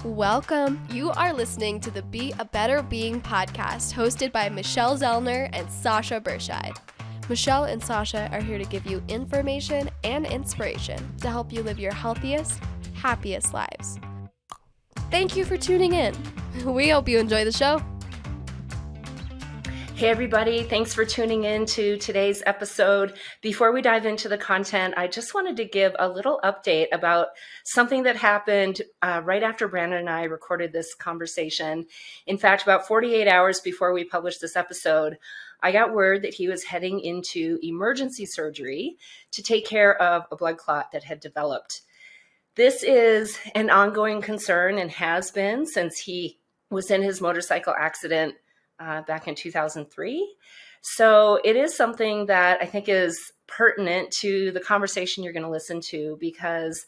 Welcome. You are listening to the Be a Better Being podcast, hosted by Michelle Zellner and Sasha Berscheid. Michelle and Sasha are here to give you information and inspiration to help you live your healthiest, happiest lives. Thank you for tuning in. We hope you enjoy the show. Hey everybody, thanks for tuning in to today's episode. Before we dive into the content, I just wanted to give a little update about something that happened right after Brandon and I recorded this conversation. In fact, about 48 hours before we published this episode, I got word that he was heading into emergency surgery to take care of a blood clot that had developed. This is an ongoing concern and has been since he was in his motorcycle accident back in 2003. So it is something that I think is pertinent to the conversation you're going to listen to, because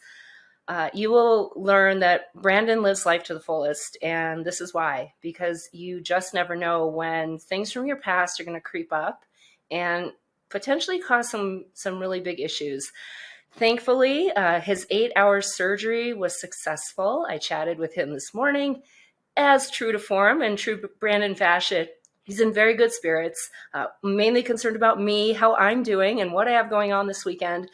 you will learn that Brandon lives life to the fullest. And this is why, because you just never know when things from your past are going to creep up and potentially cause some really big issues. Thankfully, his 8-hour surgery was successful. I chatted with him this morning. As true to form and true Brandon fashion, he's in very good spirits, mainly concerned about me, how I'm doing, and what I have going on this weekend.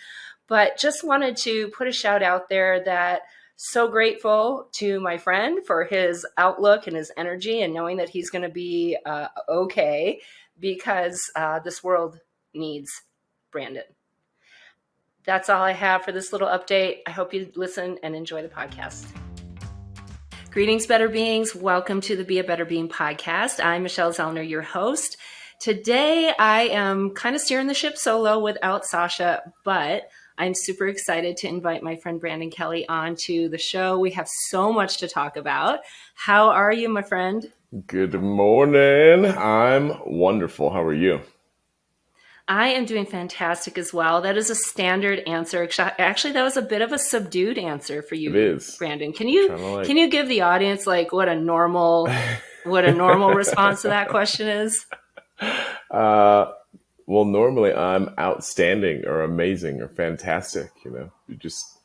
But just wanted to put a shout out there that so grateful to my friend for his outlook and his energy and knowing that he's going to be okay, because this world needs Brandon. That's all I have for this little update. I hope you listen and enjoy the podcast. Greetings, Better Beings. Welcome to the Be a Better Being podcast. I'm Michelle Zellner, your host. Today, I am kind of steering the ship solo without Sasha, but I'm super excited to invite my friend Brandon Kelley onto the show. We have so much to talk about. How are you, my friend? Good morning. I'm wonderful. How are you? I am doing fantastic as well. That is a standard answer. Actually, that was a bit of a subdued answer for you, It is. Brandon. Can you give the audience what a normal response to that question is? Well, normally I'm outstanding or amazing or fantastic. You just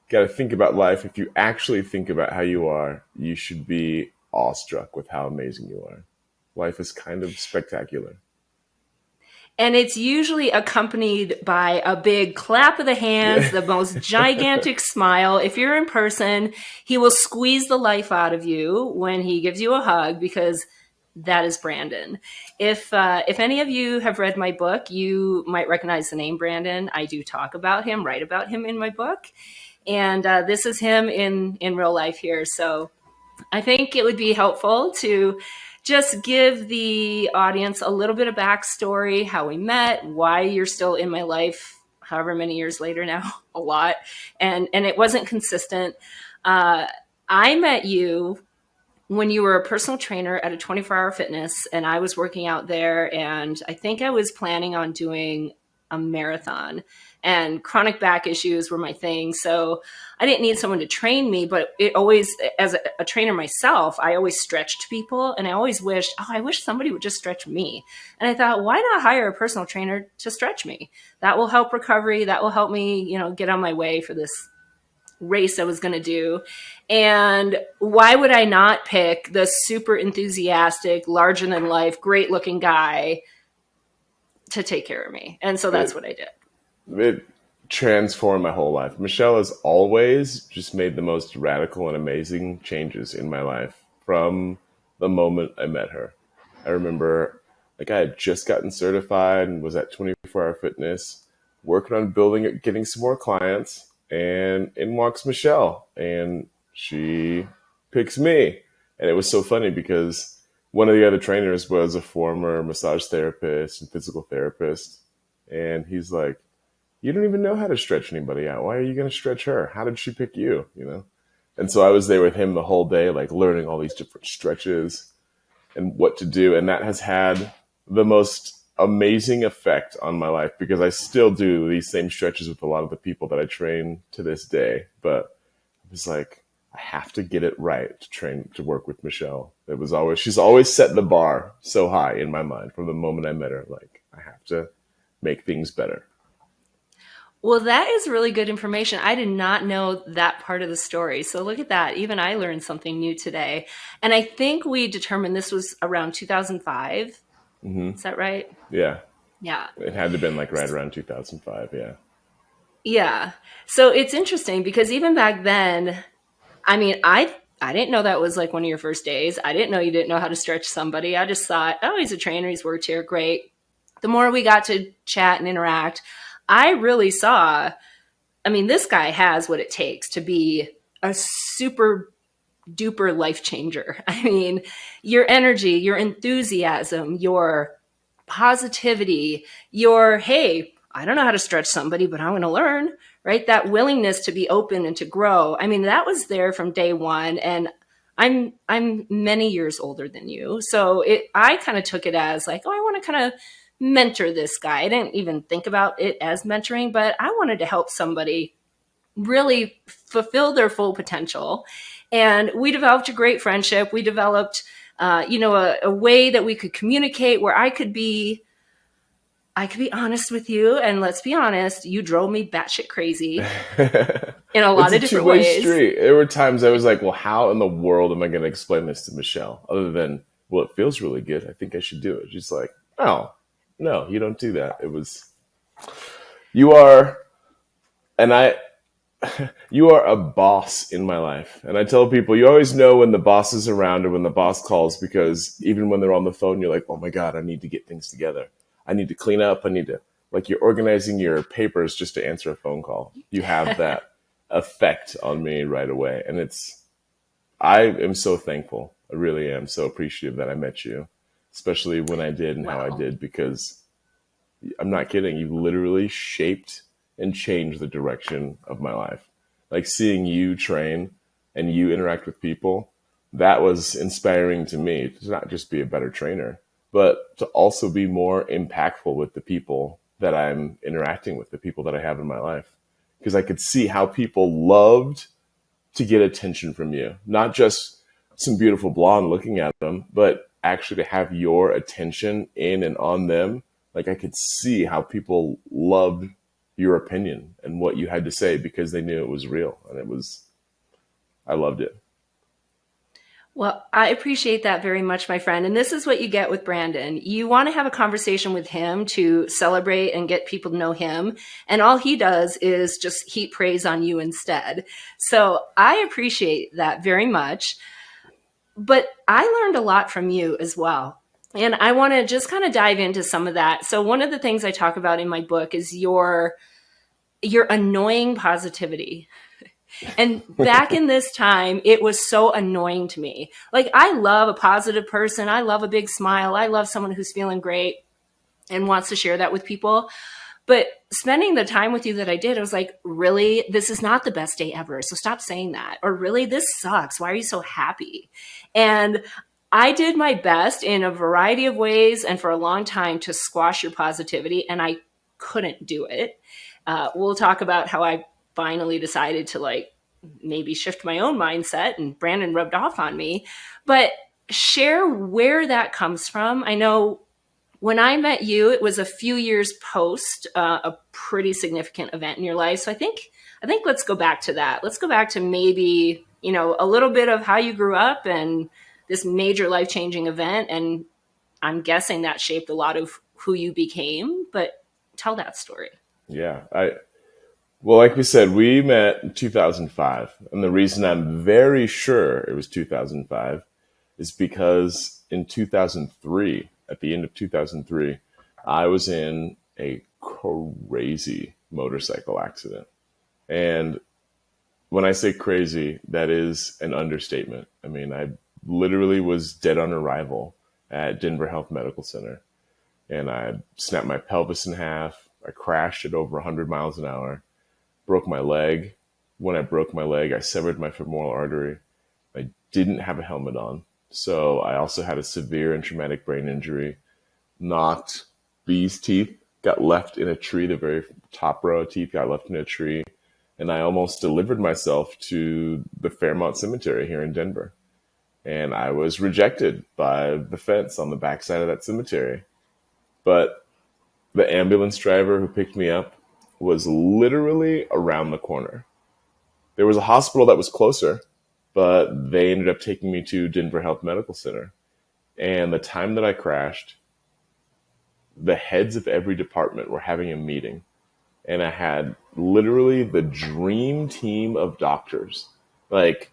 got to think about life. If you actually think about how you are, you should be awestruck with how amazing you are. Life is kind of spectacular. And it's usually accompanied by a big clap of the hands, the most gigantic smile. If you're in person, he will squeeze the life out of you when he gives you a hug, because that is Brandon. If any of you have read my book, you might recognize the name Brandon. I do talk about him, write about him in my book. And this is him in real life here. So I think it would be helpful to just give the audience a little bit of backstory, how we met, why you're still in my life, however many years later now, a lot. And it wasn't consistent. I met you when you were a personal trainer at a 24-hour fitness, and I was working out there, and I think I was planning on doing a marathon, and chronic back issues were my thing. So I didn't need someone to train me, but it always, as a trainer myself, I always stretched people, and I always wished, I wish somebody would just stretch me. And I thought, why not hire a personal trainer to stretch me? That will help recovery. That will help me, get on my way for this race I was going to do. And why would I not pick the super enthusiastic, larger than life, great looking guy to take care of me? And so that's what I did. It transformed my whole life. Michelle has always just made the most radical and amazing changes in my life from the moment I met her. I remember I had just gotten certified and was at 24-hour fitness, working on building it, getting some more clients, and in walks Michelle, and she picks me. And it was so funny because one of the other trainers was a former massage therapist and physical therapist. And he's like, you don't even know how to stretch anybody out. Why are you going to stretch her? How did she pick you? And so I was there with him the whole day, learning all these different stretches and what to do. And that has had the most amazing effect on my life, because I still do these same stretches with a lot of the people that I train to this day. But it was like, I have to get it right to work with Michelle. She's always set the bar so high in my mind from the moment I met her. I have to make things better. Well, that is really good information. I did not know that part of the story. So look at that. Even I learned something new today. And I think we determined this was around 2005. Hmm. Is that right? Yeah, Yeah. it had to have been like right around 2005. Yeah. Yeah. So it's interesting because even back then, I mean, I didn't know that was like one of your first days. I didn't know you didn't know how to stretch somebody. I just thought, oh, he's a trainer, he's worked here, great. The more we got to chat and interact, I really saw, I mean, this guy has what it takes to be a super duper life changer. I mean, your energy, your enthusiasm, your positivity, your, hey, I don't know how to stretch somebody, but I'm going to learn, right? That willingness to be open and to grow. I mean, that was there from day one. And I'm many years older than you. So I kind of took it as like, oh, I want to kind of mentor this guy. I didn't even think about it as mentoring, but I wanted to help somebody really fulfill their full potential. And we developed a great friendship. We developed, a way that we could communicate where I could be honest with you. And let's be honest, you drove me batshit crazy in a It's lot a of different two-way ways. street. There were times I was like, well, how in the world am I going to explain this to Michelle other than, well, it feels really good. I think I should do it. She's like, oh, no, you don't do that. You are, and you are a boss in my life. And I tell people, you always know when the boss is around or when the boss calls, because even when they're on the phone, you're like, oh my God, I need to get things together. I need to clean up. Like you're organizing your papers just to answer a phone call. You have that effect on me right away. And I am so thankful. I really am so appreciative that I met you, especially when I did and how I Well, did, because I'm not kidding. You literally shaped and changed the direction of my life. Like seeing you train and you interact with people, that was inspiring to me to not just be a better trainer, but to also be more impactful with the people that I'm interacting with, the people that I have in my life. Because I could see how people loved to get attention from you, not just some beautiful blonde looking at them, but actually to have your attention in and on them. Like I could see how people loved your opinion and what you had to say because they knew it was real. And I loved it. well, I appreciate that very much, my friend. And this is what you get with Brandon. You want to have a conversation with him to celebrate and get people to know him. And all he does is just heap praise on you instead. So I appreciate that very much. But I learned a lot from you as well. And I want to just kind of dive into some of that. So one of the things I talk about in my book is your annoying positivity. And back in this time, it was so annoying to me. Like, I love a positive person. I love a big smile. I love someone who's feeling great and wants to share that with people. But spending the time with you that I did, I was like, really, this is not the best day ever. So stop saying that. Or really, this sucks. Why are you so happy? And I did my best in a variety of ways and for a long time to squash your positivity, and I couldn't do it. We'll talk about how I finally decided to like maybe shift my own mindset, and Brandon rubbed off on me. But share where that comes from. I know when I met you, it was a few years post a pretty significant event in your life. So I think let's go back to that. Let's go back to maybe, a little bit of how you grew up and this major life-changing event. And I'm guessing that shaped a lot of who you became, but tell that story. Yeah. Well, like we said, we met in 2005. And the reason I'm very sure it was 2005 is because in 2003, at the end of 2003, I was in a crazy motorcycle accident. And when I say crazy, that is an understatement. I mean, I literally was dead on arrival at Denver Health Medical Center. And I snapped my pelvis in half. I crashed at over 100 miles an hour, broke my leg. When I broke my leg, I severed my femoral artery. I didn't have a helmet on. So I also had a severe and traumatic brain injury, knocked B's teeth, got left in a tree, the very top row of teeth got left in a tree. And I almost delivered myself to the Fairmont Cemetery here in Denver. And I was rejected by the fence on the backside of that cemetery. But the ambulance driver who picked me up was literally around the corner. There was a hospital that was closer, but they ended up taking me to Denver Health Medical Center. And the time that I crashed, the heads of every department were having a meeting. And I had literally the dream team of doctors, like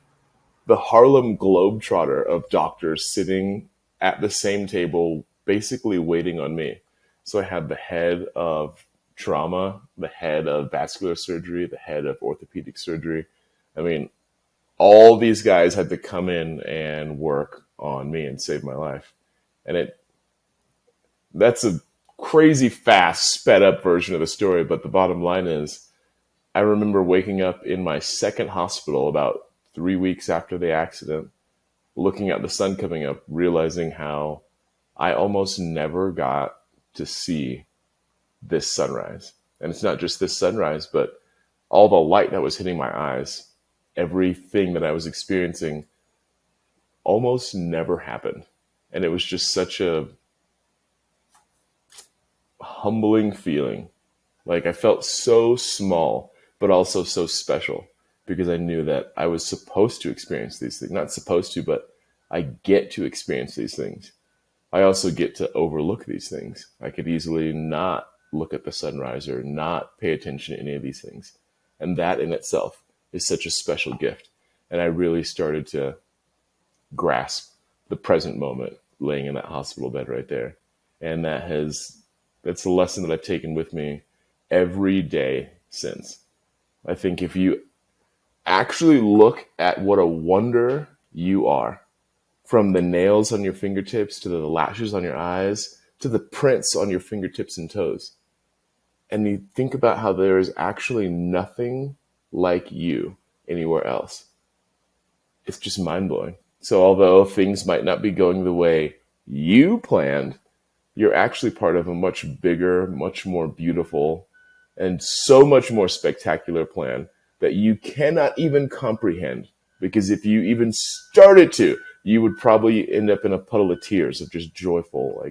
the Harlem Globetrotter of doctors sitting at the same table, basically waiting on me. So I had the head of trauma, the head of vascular surgery, the head of orthopedic surgery. I mean, all these guys had to come in and work on me and save my life. And that's a crazy fast, sped up version of the story. But the bottom line is, I remember waking up in my second hospital about 3 weeks after the accident, looking at the sun coming up, realizing how I almost never got to see this sunrise. And it's not just this sunrise, but all the light that was hitting my eyes, everything that I was experiencing almost never happened. And it was just such a humbling feeling. Like I felt so small, but also so special, because I knew that I was supposed to experience these things. Not supposed to, but I get to experience these things. I also get to overlook these things. I could easily not look at the sunrise or not pay attention to any of these things. And that in itself is such a special gift. And I really started to grasp the present moment laying in that hospital bed right there. And that's a lesson that I've taken with me every day since. I think if you actually look at what a wonder you are, from the nails on your fingertips to the lashes on your eyes to the prints on your fingertips and toes, and you think about how there is actually nothing like you anywhere else, it's just mind-blowing. So although things might not be going the way you planned, you're actually part of a much bigger, much more beautiful, and so much more spectacular plan that you cannot even comprehend. Because if you even started to, you would probably end up in a puddle of tears of just joyful,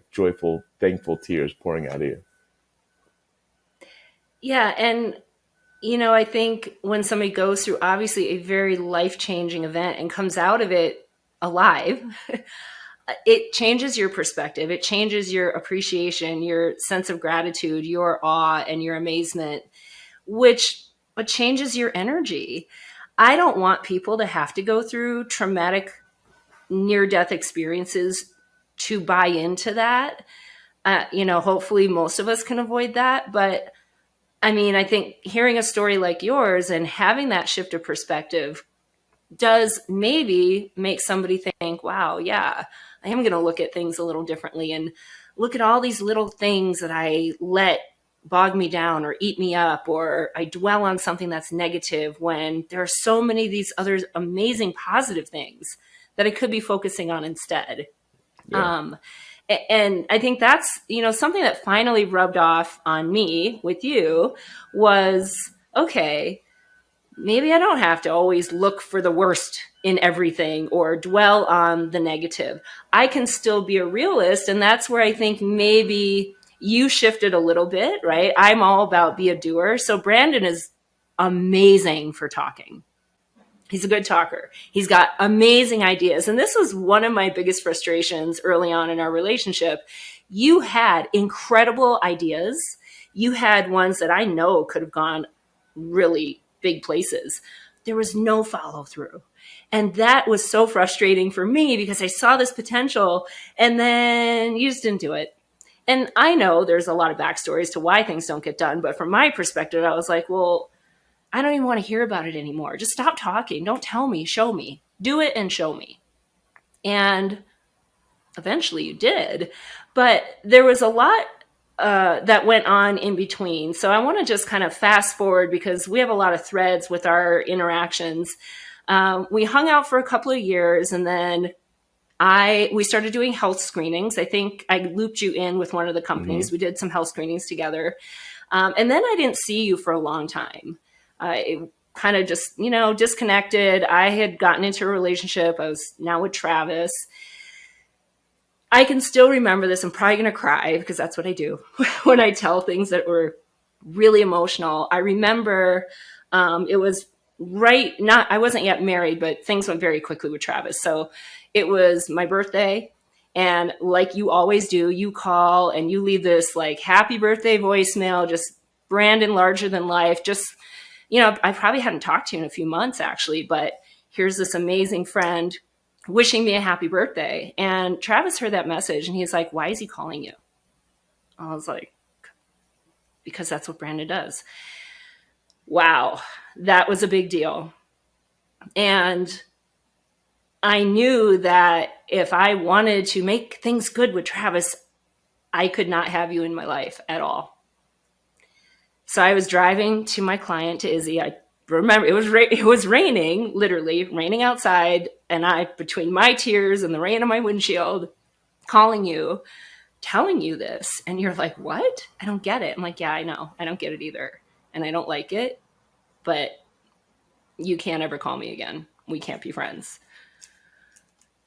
thankful tears pouring out of you. Yeah. And, I think when somebody goes through obviously a very life-changing event and comes out of it alive, it changes your perspective. It changes your appreciation, your sense of gratitude, your awe, and your amazement, which changes your energy. I don't want people to have to go through traumatic near-death experiences to buy into that. Hopefully most of us can avoid that. But I think hearing a story like yours and having that shift of perspective does maybe make somebody think, wow, yeah, I am going to look at things a little differently and look at all these little things that I let bog me down or eat me up, or I dwell on something that's negative when there are so many of these other amazing positive things that I could be focusing on instead. Yeah. And I think that's, something that finally rubbed off on me with you was, okay, maybe I don't have to always look for the worst in everything or dwell on the negative. I can still be a realist. And that's where I think maybe you shifted a little bit, right? I'm all about be a doer. So Brandon is amazing for talking. He's a good talker. He's got amazing ideas. And this was one of my biggest frustrations early on in our relationship. You had incredible ideas. You had ones that I know could have gone really big places. There was no follow through. And that was so frustrating for me because I saw this potential and then you just didn't do it. And I know there's a lot of backstories to why things don't get done. But from my perspective, I was like, well, I don't even want to hear about it anymore. Just stop talking. Don't tell me, show me. Do it and show me. And eventually you did. But there was a lot that went on in between. So I want to just kind of fast forward because we have a lot of threads with our interactions. We hung out for a couple of years and then we started doing health screenings. I think I looped you in with one of the companies. Mm-hmm. We did some health screenings together. And then I didn't see you for a long time. It kind of just, disconnected. I had gotten into a relationship. I was now with Travis. I can still remember this. I'm probably going to cry because that's what I do when I tell things that were really emotional. I remember it was I wasn't yet married, but things went very quickly with Travis. So it was my birthday. And like you always do, you call and you leave this like happy birthday voicemail, just Brandon larger than life. Just, I probably hadn't talked to you in a few months actually, but here's this amazing friend wishing me a happy birthday. And Travis heard that message and he's like, why is he calling you? I was like, because that's what Brandon does. Wow, that was a big deal. And I knew that if I wanted to make things good with Travis, I could not have you in my life at all. So I was driving to my client, to Izzy. I remember it was raining, literally raining outside. And between my tears and the rain on my windshield, calling you, telling you this. And you're like, what? I don't get it. I'm like, yeah, I know. I don't get it either. And I don't like it, but you can't ever call me again. We can't be friends.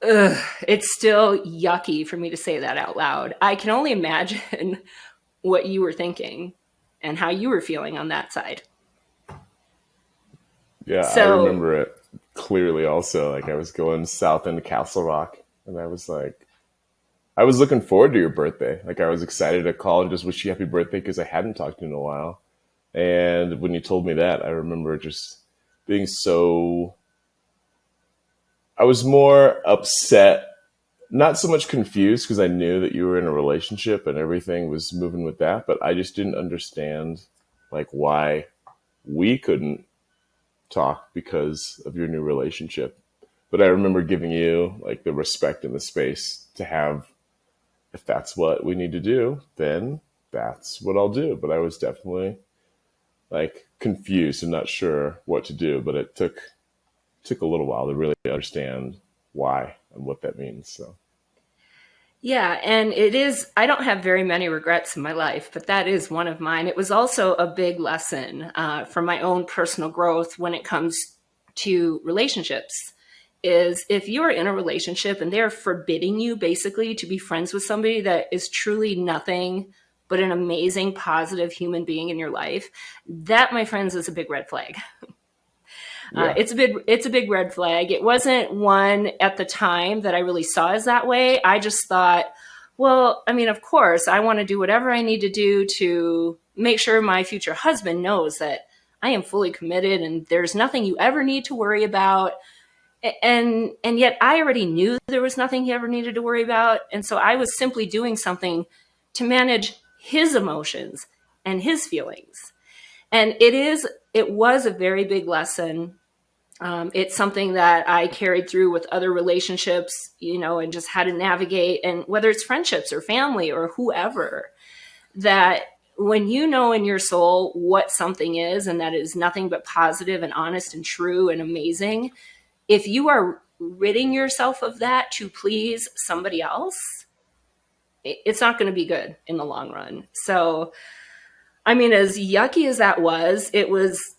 Ugh, it's still yucky for me to say that out loud. I can only imagine what you were thinking and how you were feeling on that side. Yeah, I remember it clearly also. Like I was going south into Castle Rock and I was looking forward to your birthday. Like I was excited to call and just wish you happy birthday because I hadn't talked to you in a while. And when you told me that, I remember just being I was more upset, not so much confused because I knew that you were in a relationship and everything was moving with that, but I just didn't understand like why we couldn't talk because of your new relationship. But I remember giving you like the respect and the space to have, if that's what we need to do, then that's what I'll do. But I was definitely like confused and not sure what to do, but it took a little while to really understand why and what that means. So yeah, and I don't have very many regrets in my life, but that is one of mine. It was also a big lesson for my own personal growth when it comes to relationships, is if you're in a relationship and they're forbidding you basically to be friends with somebody that is truly nothing but an amazing, positive human being in your life, that, my friends, is a big red flag. Yeah. It's a big red flag. It wasn't one at the time that I really saw as that way. I just thought, well, I mean, of course, I want to do whatever I need to do to make sure my future husband knows that I am fully committed and there's nothing you ever need to worry about. And yet I already knew there was nothing he ever needed to worry about. And so I was simply doing something to manage his emotions and his feelings. And it was a very big lesson. It's something that I carried through with other relationships, and just how to navigate, and whether it's friendships or family or whoever, that when you know in your soul what something is, and that is nothing but positive and honest and true and amazing, if you are ridding yourself of that to please somebody else, it's not going to be good in the long run. So, I mean, as yucky as that was, it was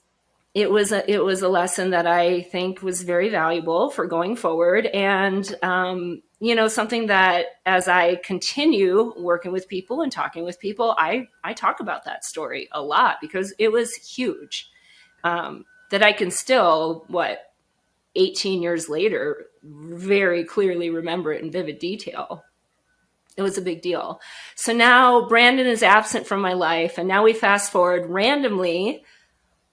a lesson that I think was very valuable for going forward. And, something that as I continue working with people and talking with people, I talk about that story a lot because it was huge, that I can still, 18 years later, very clearly remember it in vivid detail. It was a big deal. So now Brandon is absent from my life. And now we fast forward randomly.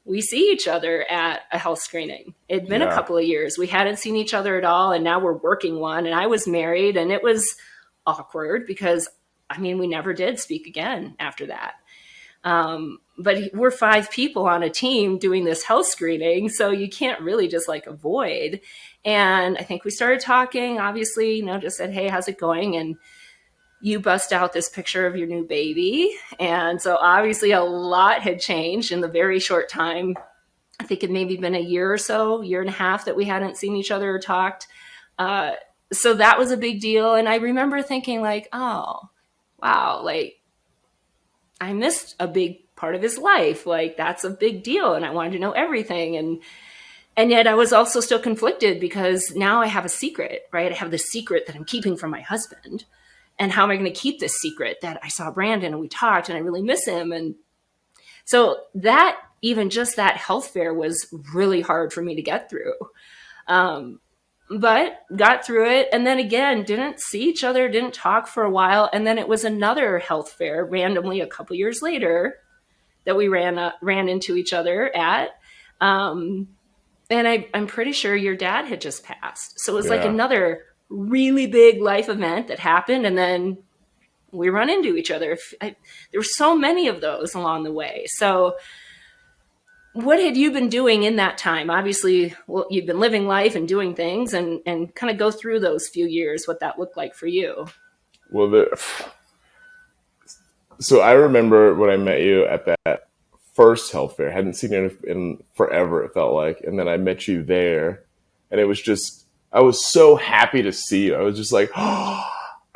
We see each other at a health screening. It'd been a couple of years. We hadn't seen each other at all. And now we're working one. And I was married. And it was awkward because, we never did speak again after that. But we're 5 people on a team doing this health screening. So you can't really just avoid. And I think we started talking, obviously, just said, hey, how's it going? And you bust out this picture of your new baby. And so obviously a lot had changed in the very short time. I think it maybe been a year or so, year and a half that we hadn't seen each other or talked. So that was a big deal. And I remember thinking oh, wow, I missed a big part of his life. That's a big deal. And I wanted to know everything. And yet I was also still conflicted because now I have a secret, right? I have the secret that I'm keeping from my husband. And how am I going to keep this secret that I saw Brandon and we talked and I really miss him? And So that, even just that health fair was really hard for me to get through. But got through it. And then again, didn't see each other, didn't talk for a while. And then it was another health fair randomly a couple years later that we ran into each other at. And I'm pretty sure your dad had just passed. So it was like Yeah. another really big life event that happened. And then we run into each other. There were so many of those along the way. So what had you been doing in that time? Obviously, well, you've been living life and doing things, and kind of go through those few years, what that looked like for you. Well, so I remember when I met you at that first health fair. I hadn't seen you in forever, it felt like. And then I met you there, and it was just, I was so happy to see you. I was just like, oh,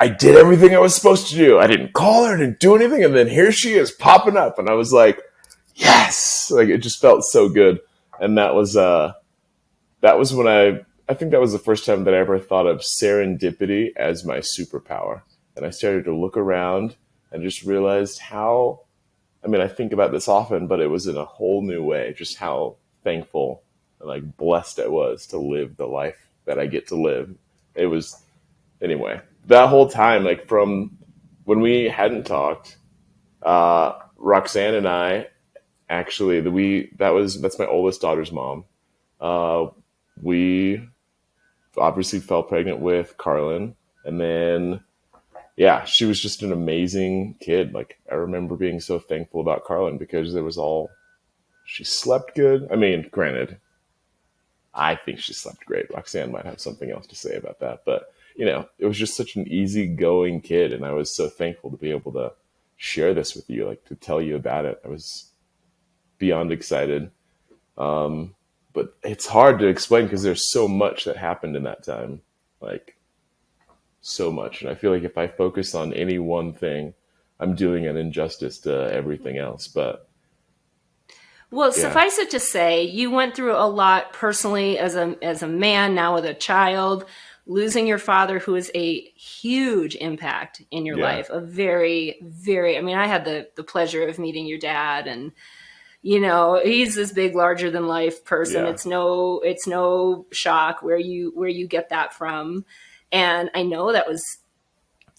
I did everything I was supposed to do. I didn't call her, I didn't do anything. And then here she is popping up. And I was like, yes, like it just felt so good. And that was when I think that was the first time that I ever thought of serendipity as my superpower. And I started to look around and just realized how, I mean, I think about this often, but it was in a whole new way, just how thankful and like blessed I was to live the life that I get to live. It was, anyway, that whole time, like from when we hadn't talked, Roxanne and I, actually, that's my oldest daughter's mom. We obviously fell pregnant with Carlin, and then yeah, she was just an amazing kid. Like I remember being so thankful about Carlin because she slept good. I mean, granted, I think she slept great. Roxanne might have something else to say about that, but it was just such an easygoing kid, and I was so thankful to be able to share this with you, like to tell you about it. I was beyond excited. But it's hard to explain because there's so much that happened in that time, like so much. And I feel like if I focus on any one thing, I'm doing an injustice to everything else. But well, yeah, suffice it to say, you went through a lot personally as a man, now with a child, losing your father, who is a huge impact in your yeah, life. A very, very, I mean, I had the pleasure of meeting your dad, and he's this big, larger than life person. yeah, It's no shock where you get that from. And I know that was,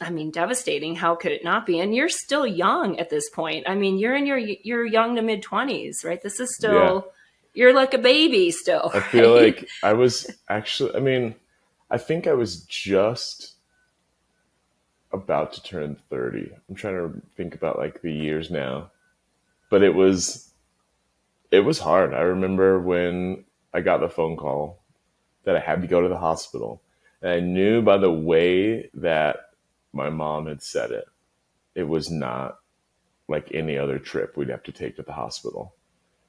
I mean, devastating. How could it not be? And you're still young at this point. I mean, you're in your young to mid 20s, right? This is yeah. still, you're like a baby still, I feel right? like I was actually, I mean, I think I was just about to turn 30. I'm trying to think about like the years now, but it was hard. I remember when I got the phone call that I had to go to the hospital. And I knew by the way that my mom had said it, it was not like any other trip we'd have to take to the hospital.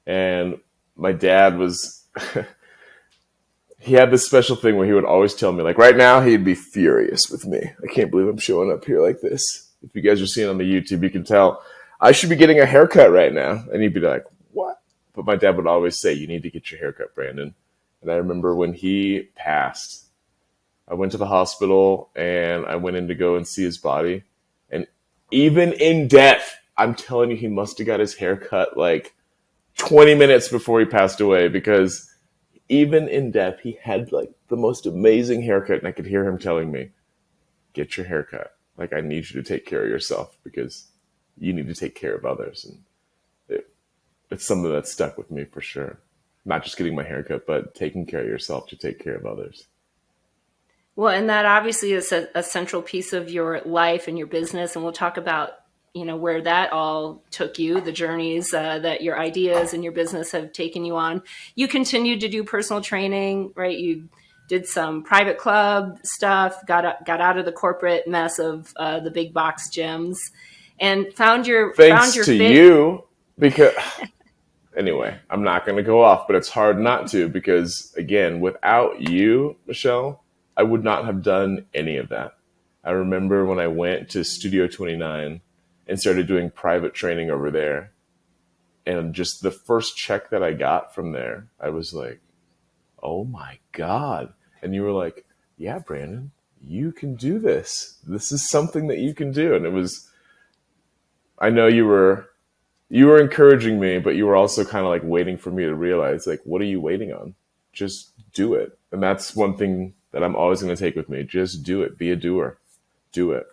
And my dad was, he had this special thing where he would always tell me, like right now, he'd be furious with me. I can't believe I'm showing up here like this. If you guys are seeing on the YouTube, you can tell I should be getting a haircut right now. And he'd be like, what? But my dad would always say, you need to get your haircut, Brandon. And I remember when he passed, I went to the hospital and I went in to go and see his body. And even in death, I'm telling you, he must have got his hair cut like 20 minutes before he passed away, because even in death, he had like the most amazing haircut. And I could hear him telling me, get your haircut. Like, I need you to take care of yourself because you need to take care of others. And it's something that stuck with me for sure. Not just getting my haircut, but taking care of yourself to take care of others. Well, and that obviously is a central piece of your life and your business. And we'll talk about, where that all took you, the journeys that your ideas and your business have taken you on. You continued to do personal training, right? You did some private club stuff, got out of the corporate mess of the big box gyms, and found your Thanks to fit. you, because anyway, I'm not going to go off, but it's hard not to, because again, without you, Michelle, I would not have done any of that. I remember when I went to Studio 29 and started doing private training over there, and just the first check that I got from there, I was like, oh my God. And you were like, yeah, Brandon, you can do this. This is something that you can do. And it was, I know you were You were encouraging me, but you were also kind of like waiting for me to realize, like, what are you waiting on? Just do it. And that's one thing that I'm always going to take with me. Just do it. Be a doer. Do it.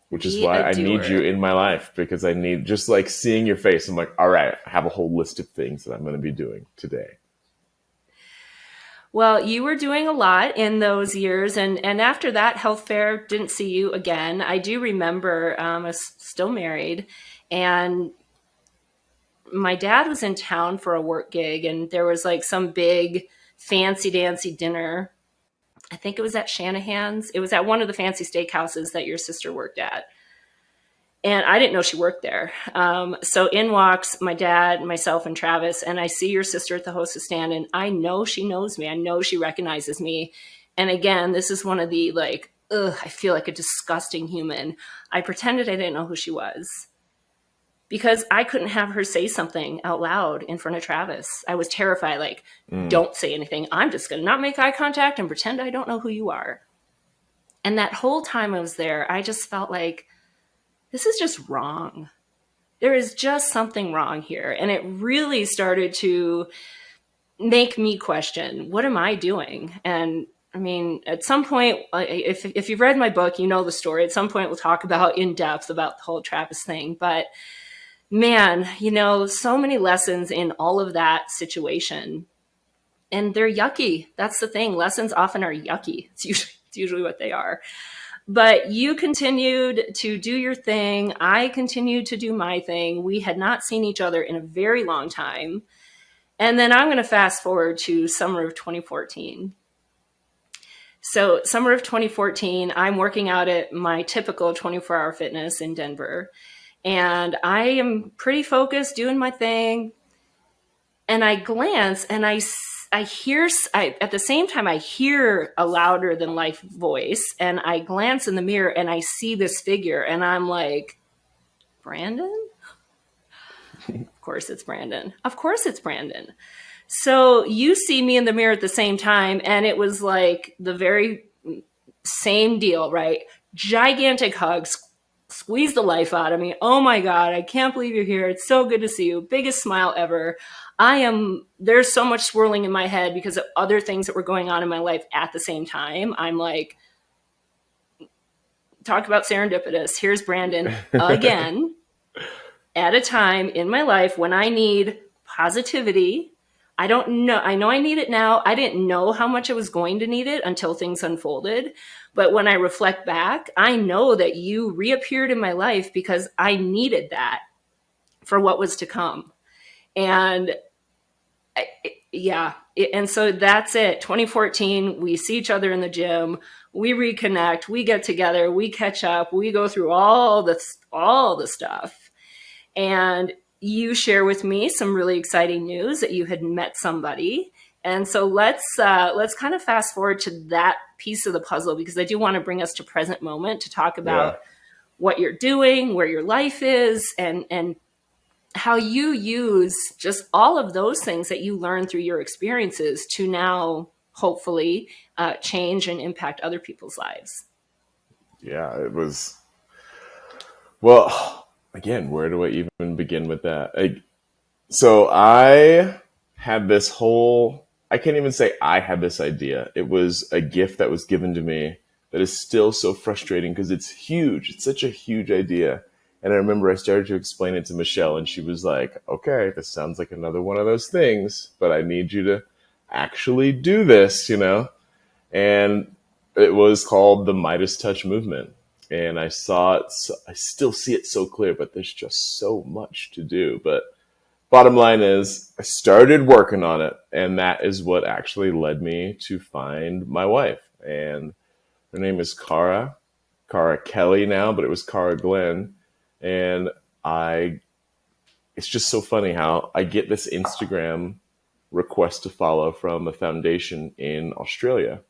Which is Be why a I need you doer. in my life, because I need just like seeing your face. I'm like, all right, I have a whole list of things that I'm going to be doing today. Well, you were doing a lot in those years, and after that health fair, didn't see you again. I do remember I was still married, and my dad was in town for a work gig, and there was like some big fancy dancy dinner. I think it was at Shanahan's. It was at one of the fancy steakhouses that your sister worked at. And I didn't know she worked there. So in walks my dad, myself, and Travis, and I see your sister at the hostess stand, and I know she knows me. I know she recognizes me. And again, this is one of the like, ugh, I feel like a disgusting human. I pretended I didn't know who she was because I couldn't have her say something out loud in front of Travis. I was terrified, like, don't say anything. I'm just going to not make eye contact and pretend I don't know who you are. And that whole time I was there, I just felt like, this is just wrong. There is just something wrong here. And it really started to make me question, what am I doing? And I mean, at some point, if you've read my book, you know the story. At some point, we'll talk about in depth about the whole Travis thing. But man, you know, so many lessons in all of that situation. And they're yucky. That's the thing. Lessons often are yucky. It's usually what they are. But you continued to do your thing. I continued to do my thing. We had not seen each other in a very long time. And then I'm going to fast forward to summer of 2014. So summer of 2014, I'm working out at my typical 24-hour fitness in Denver. And I am pretty focused, doing my thing. And I glance and I hear, at the same time, I hear a louder than life voice, and I glance in the mirror and I see this figure, and I'm like, Brandon? Of course it's Brandon. Of course it's Brandon. So you see me in the mirror at the same time, and it was like the very same deal, right? Gigantic hugs, squeeze the life out of me. Oh my God, I can't believe you're here. It's so good to see you. Biggest smile ever. There's so much swirling in my head because of other things that were going on in my life at the same time. I'm like, talk about serendipitous. Here's Brandon again at a time in my life when I need positivity. I don't know. I know I need it now. I didn't know how much I was going to need it until things unfolded. But when I reflect back, I know that you reappeared in my life because I needed that for what was to come. And and so that's it. 2014, we see each other in the gym, we reconnect, we get together, we catch up, we go through all the stuff. And you share with me some really exciting news that you had met somebody. And so let's kind of fast forward to that piece of the puzzle, because I do want to bring us to present moment to talk about what you're doing, where your life is, and how you use just all of those things that you learned through your experiences to now hopefully change and impact other people's lives. Yeah, it was, well, again, where do I even begin with that? So I had this whole, I can't even say I had this idea. It was a gift that was given to me that is still so frustrating because it's huge. It's such a huge idea. And I remember I started to explain it to Michelle, and she was like, okay, this sounds like another one of those things, but I need you to actually do this, you know? And it was called the Midas Touch movement. And I saw it, I still see it so clear, but there's just so much to do. But bottom line is, I started working on it, and that is what actually led me to find my wife. And her name is Cara Kelley now, but it was Cara Glenn. And it's just so funny how I get this Instagram request to follow from a foundation in Australia.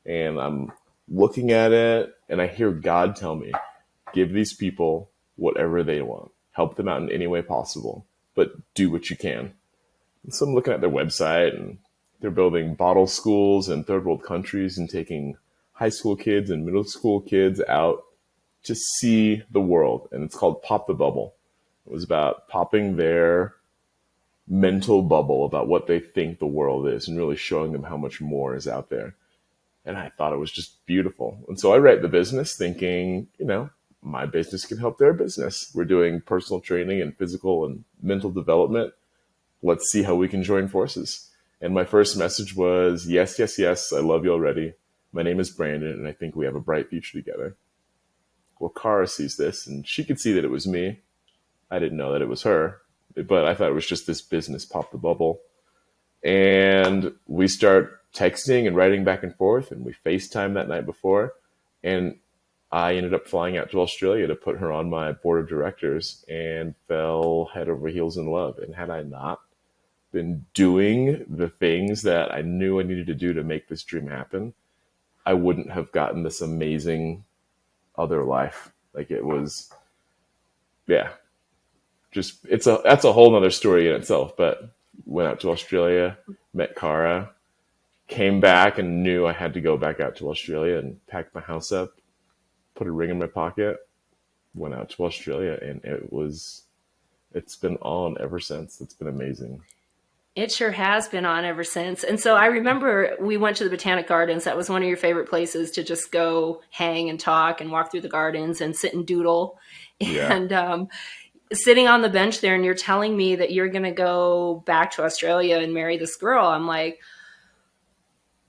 And I'm looking at it, and I hear God tell me, give these people whatever they want. Help them out in any way possible, but do what you can. And so I'm looking at their website, and they're building bottle schools in third world countries and taking high school kids and middle school kids out to see the world. And it's called Pop the Bubble. It was about popping their mental bubble about what they think the world is and really showing them how much more is out there. And I thought it was just beautiful. And so I write the business thinking, my business can help their business. We're doing personal training and physical and mental development. Let's see how we can join forces. And my first message was, yes, yes, yes, I love you already. My name is Brandon, and I think we have a bright future together. Well, Cara sees this, and she could see that it was me. I didn't know that it was her, but I thought it was just this business pop the bubble. And we start texting and writing back and forth, and we FaceTime that night before. And I ended up flying out to Australia to put her on my board of directors and fell head over heels in love. And had I not been doing the things that I knew I needed to do to make this dream happen, I wouldn't have gotten this amazing other life. Like it was, yeah, just that's a whole nother story in itself. But went out to Australia, met Cara, came back and knew I had to go back out to Australia and packed my house up, put a ring in my pocket, went out to Australia, and it's been on ever since. It's been amazing. It sure has been on ever since. And so I remember we went to the Botanic Gardens. That was one of your favorite places to just go hang and talk and walk through the gardens and sit and doodle. Yeah. And sitting on the bench there, and you're telling me that you're going to go back to Australia and marry this girl. I'm like,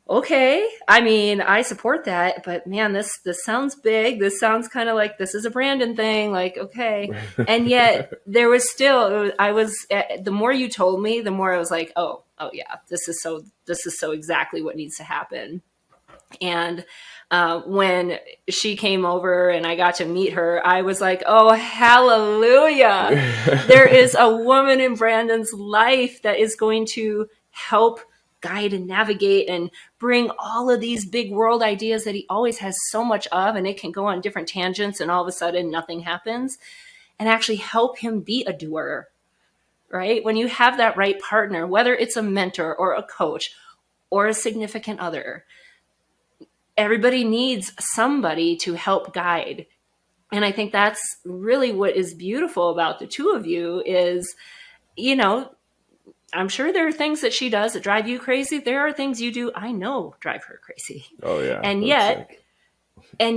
okay. I mean, I support that, but man, this sounds big. This sounds kind of like this is a Brandon thing. Like, okay. And yet there was still, the more you told me, the more I was like, oh yeah, this is so exactly what needs to happen. And when she came over and I got to meet her, I was like, oh, hallelujah. There is a woman in Brandon's life that is going to help guide and navigate and bring all of these big world ideas that he always has so much of, and it can go on different tangents and all of a sudden nothing happens, and actually help him be a doer, right? When you have that right partner, whether it's a mentor or a coach or a significant other, everybody needs somebody to help guide. And I think that's really what is beautiful about the two of you is, I'm sure there are things that she does that drive you crazy. There are things you do, I know, drive her crazy. Oh yeah. And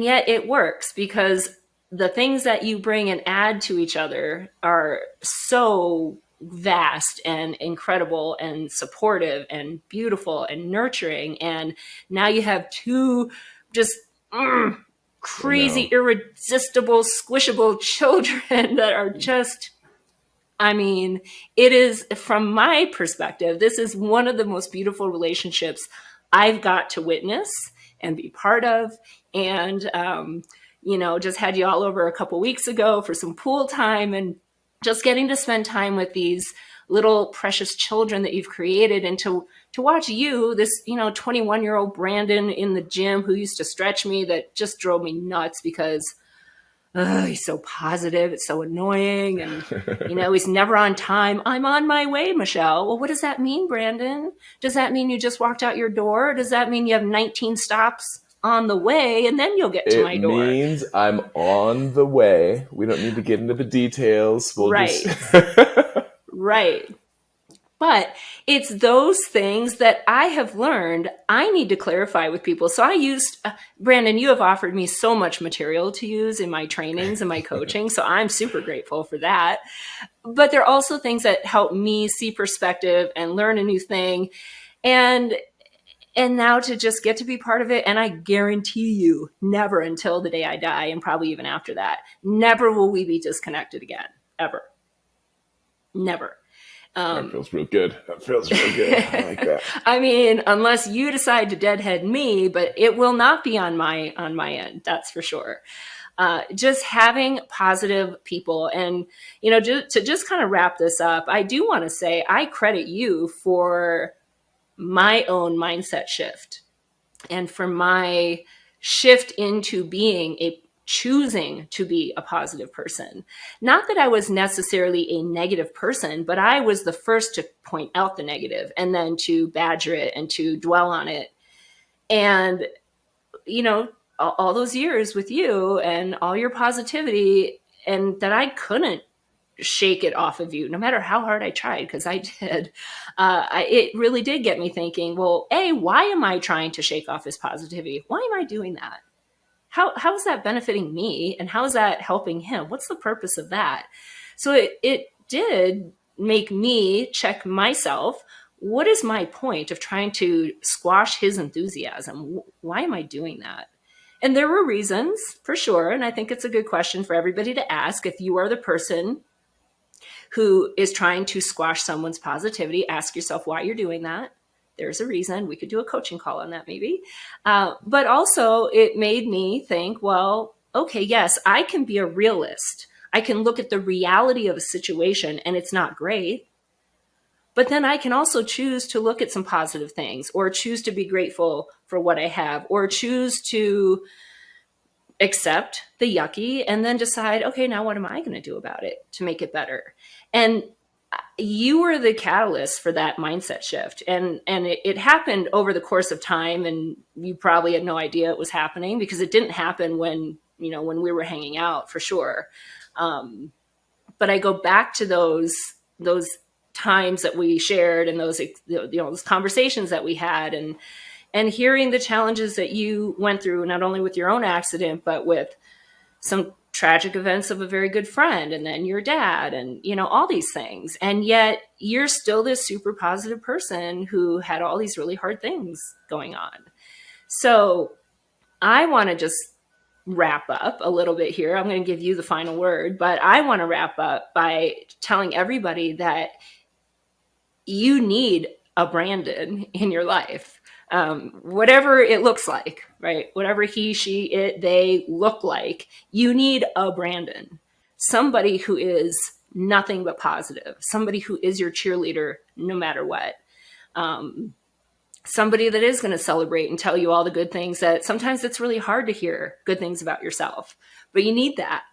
yet it works because the things that you bring and add to each other are so vast and incredible and supportive and beautiful and nurturing. And now you have two just crazy, irresistible, squishable children that are just, I mean, it is, from my perspective, this is one of the most beautiful relationships I've got to witness and be part of. And, just had you all over a couple weeks ago for some pool time and just getting to spend time with these little precious children that you've created, and to watch you, this, 21-year-old Brandon in the gym who used to stretch me, that just drove me nuts because he's so positive. It's so annoying. And, he's never on time. I'm on my way, Michelle. Well, what does that mean, Brandon? Does that mean you just walked out your door? Does that mean you have 19 stops on the way and then you'll get to my door? It means I'm on the way. We don't need to get into the details. Right. Right. But it's those things that I have learned I need to clarify with people. So I used, Brandon, you have offered me so much material to use in my trainings and my coaching. So I'm super grateful for that. But there are also things that help me see perspective and learn a new thing. And now to just get to be part of it. And I guarantee you, never until the day I die, and probably even after that, never will we be disconnected again, ever. Never. That feels real good. That feels real good. I like that. I mean, unless you decide to deadhead me, but it will not be on my end. That's for sure. Just having positive people. And, to just kind of wrap this up, I do want to say I credit you for my own mindset shift and for my shift into choosing to be a positive person. Not that I was necessarily a negative person, but I was the first to point out the negative and then to badger it and to dwell on it. And, all those years with you and all your positivity, and that I couldn't shake it off of you, no matter how hard I tried, because I did. It really did get me thinking, well, A, why am I trying to shake off his positivity? Why am I doing that? How is that benefiting me? And how is that helping him? What's the purpose of that? So it did make me check myself. What is my point of trying to squash his enthusiasm? Why am I doing that? And there were reasons, for sure. And I think it's a good question for everybody to ask. If you are the person who is trying to squash someone's positivity, ask yourself why you're doing that. There's a reason. We could do a coaching call on that maybe. But also it made me think, well, okay, yes, I can be a realist. I can look at the reality of a situation and it's not great. But then I can also choose to look at some positive things, or choose to be grateful for what I have, or choose to accept the yucky and then decide, okay, now what am I going to do about it to make it better? And you were the catalyst for that mindset shift. And it happened over the course of time, and you probably had no idea it was happening, because it didn't happen when we were hanging out, for sure. But I go back to those times that we shared, and those conversations that we had, and hearing the challenges that you went through, not only with your own accident, but with some tragic events of a very good friend, and then your dad, and all these things. And yet you're still this super positive person who had all these really hard things going on. So I want to just wrap up a little bit here. I'm going to give you the final word, but I want to wrap up by telling everybody that you need a Brandon in your life. Whatever it looks like, right? Whatever he, she, it, they look like, you need a Brandon. Somebody who is nothing but positive. Somebody who is your cheerleader no matter what. Somebody that is going to celebrate and tell you all the good things that sometimes it's really hard to hear good things about yourself, but you need that.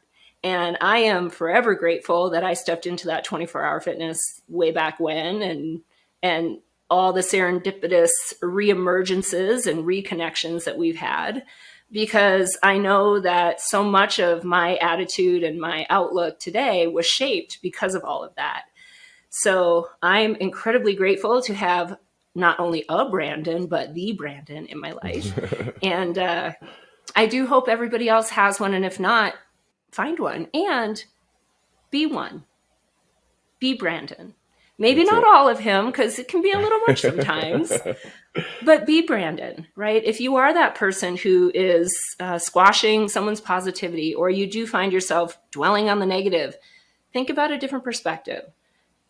And I am forever grateful that I stepped into that 24-hour fitness way back when, and all the serendipitous reemergences and reconnections that we've had, because I know that so much of my attitude and my outlook today was shaped because of all of that. So I'm incredibly grateful to have not only a Brandon, but the Brandon in my life. And I do hope everybody else has one. And if not, find one and be one. Be Brandon. Maybe That's not it. all of him, because it can be a little much sometimes, but be Brandon, right? If you are that person who is squashing someone's positivity, or you do find yourself dwelling on the negative, think about a different perspective.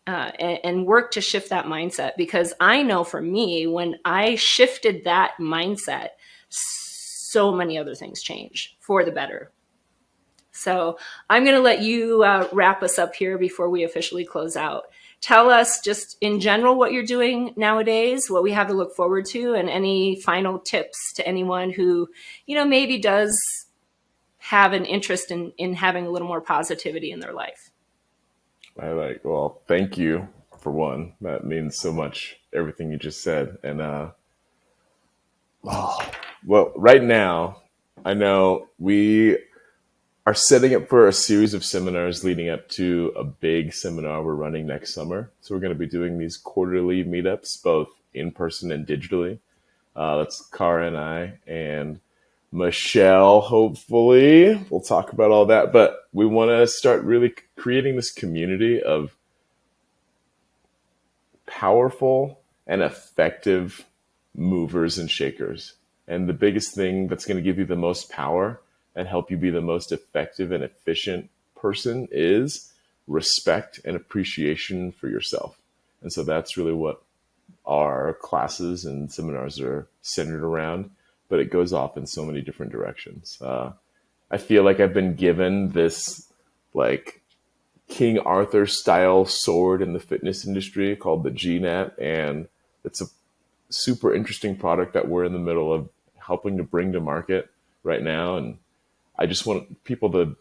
And work to shift that mindset, because I know for me, when I shifted that mindset, so many other things change for the better. So I'm going to let you wrap us up here before we officially close out. Tell us just in general what you're doing nowadays, what we have to look forward to, and any final tips to anyone who, maybe does have an interest in having a little more positivity in their life. Well, thank you for one. That means so much, everything you just said. And, well, right now, I know we are setting up for a series of seminars leading up to a big seminar we're running next summer. So we're going to be doing these quarterly meetups, both in person and digitally. That's Cara and I, and Michelle, hopefully. We'll talk about all that. But we want to start really creating this community of powerful and effective movers and shakers. And the biggest thing that's going to give you the most power and help you be the most effective and efficient person is respect and appreciation for yourself. And so that's really what our classes and seminars are centered around, but it goes off in so many different directions. I feel like I've been given this like King Arthur style sword in the fitness industry called the GNAT, and it's a super interesting product that we're in the middle of helping to bring to market right now. And I just want people to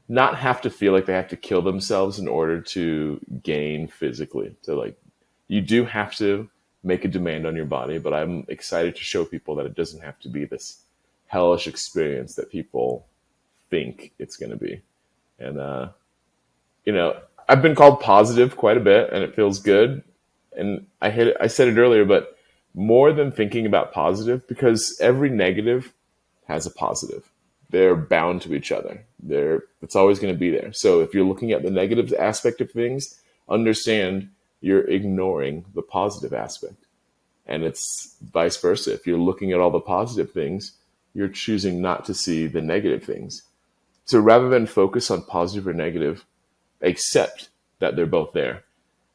not have to feel like they have to kill themselves in order to gain physically. So like, you do have to make a demand on your body, but I'm excited to show people that it doesn't have to be this hellish experience that people think it's going to be. And I've been called positive quite a bit, and it feels good. And I said it earlier, but more than thinking about positive, because every negative has a positive. They're bound to each other. It's always going to be there. So if you're looking at the negative aspect of things, understand you're ignoring the positive aspect. And it's vice versa. If you're looking at all the positive things, you're choosing not to see the negative things. So rather than focus on positive or negative, accept that they're both there.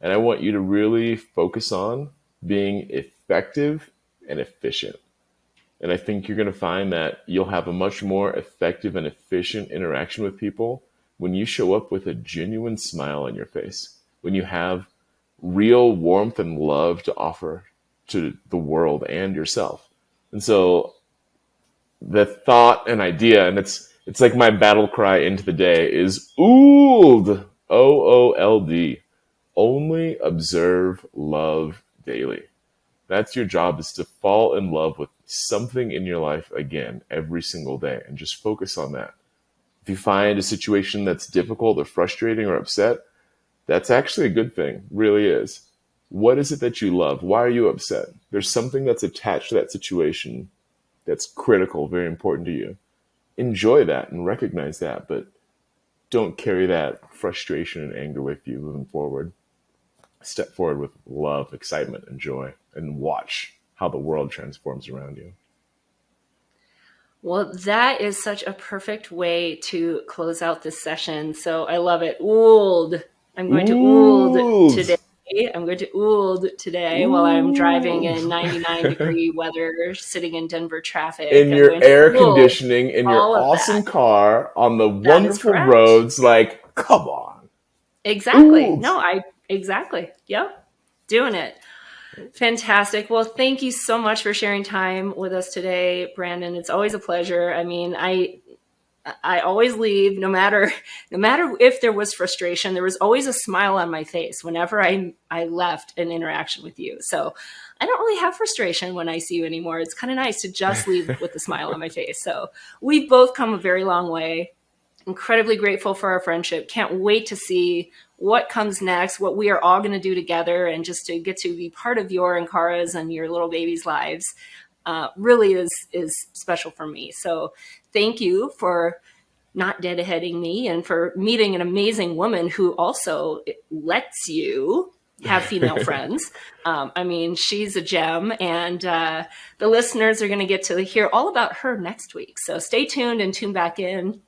And I want you to really focus on being effective and efficient. And I think you're going to find that you'll have a much more effective and efficient interaction with people when you show up with a genuine smile on your face, when you have real warmth and love to offer to the world and yourself. And so the thought and idea, and it's like my battle cry into the day, is OOLD, OOLD. Only observe love daily. That's your job, is to fall in love with something in your life again every single day, and just focus on that. If you find a situation that's difficult or frustrating or upset, that's actually a good thing, really is. What is it that you love? Why are you upset? There's something that's attached to that situation that's critical, very important to you. Enjoy that and recognize that, but don't carry that frustration and anger with you moving forward. Step forward with love, excitement, and joy, and watch how the world transforms around you. Well, that is such a perfect way to close out this session. So I love it. OOLD. I'm going to OOLD today. I'm going to OOLD today while I'm driving in 99-degree weather, sitting in Denver traffic. In your air conditioning, in your awesome car, on the wonderful roads. Like, come on. Exactly. OOLD. Exactly. Yep. Doing it. Fantastic. Well, thank you so much for sharing time with us today, Brandon. It's always a pleasure. I mean, I always leave, no matter if there was frustration, there was always a smile on my face whenever I left an interaction with you. So I don't really have frustration when I see you anymore. It's kind of nice to just leave with a smile on my face. So we've both come a very long way. Incredibly grateful for our friendship. Can't wait to see what comes next, what we are all going to do together, and just to get to be part of your and Cara's and your little babies' lives really is special for me. So thank you for not deadheading me and for meeting an amazing woman who also lets you have female friends. I mean, she's a gem, and the listeners are going to get to hear all about her next week. So stay tuned and tune back in.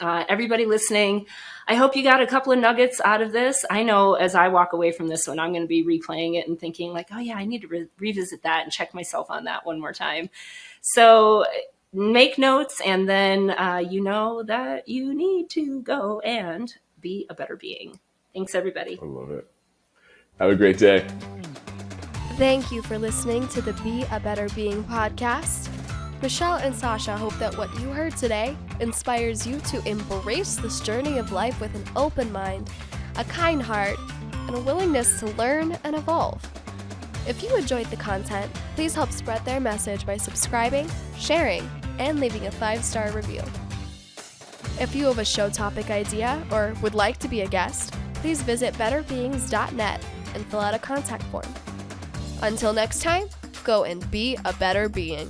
Everybody listening, I hope you got a couple of nuggets out of this. I know as I walk away from this one, I'm going to be replaying it and thinking like, oh yeah, I need to revisit that and check myself on that one more time. So make notes, and then you know that you need to go and be a better being. Thanks, everybody. I love it. Have a great day. Thank you for listening to the Be a Better Being podcast. Michelle and Sasha hope that what you heard today inspires you to embrace this journey of life with an open mind, a kind heart, and a willingness to learn and evolve. If you enjoyed the content, please help spread their message by subscribing, sharing, and leaving a 5-star review. If you have a show topic idea or would like to be a guest, please visit betterbeings.net and fill out a contact form. Until next time, go and be a better being.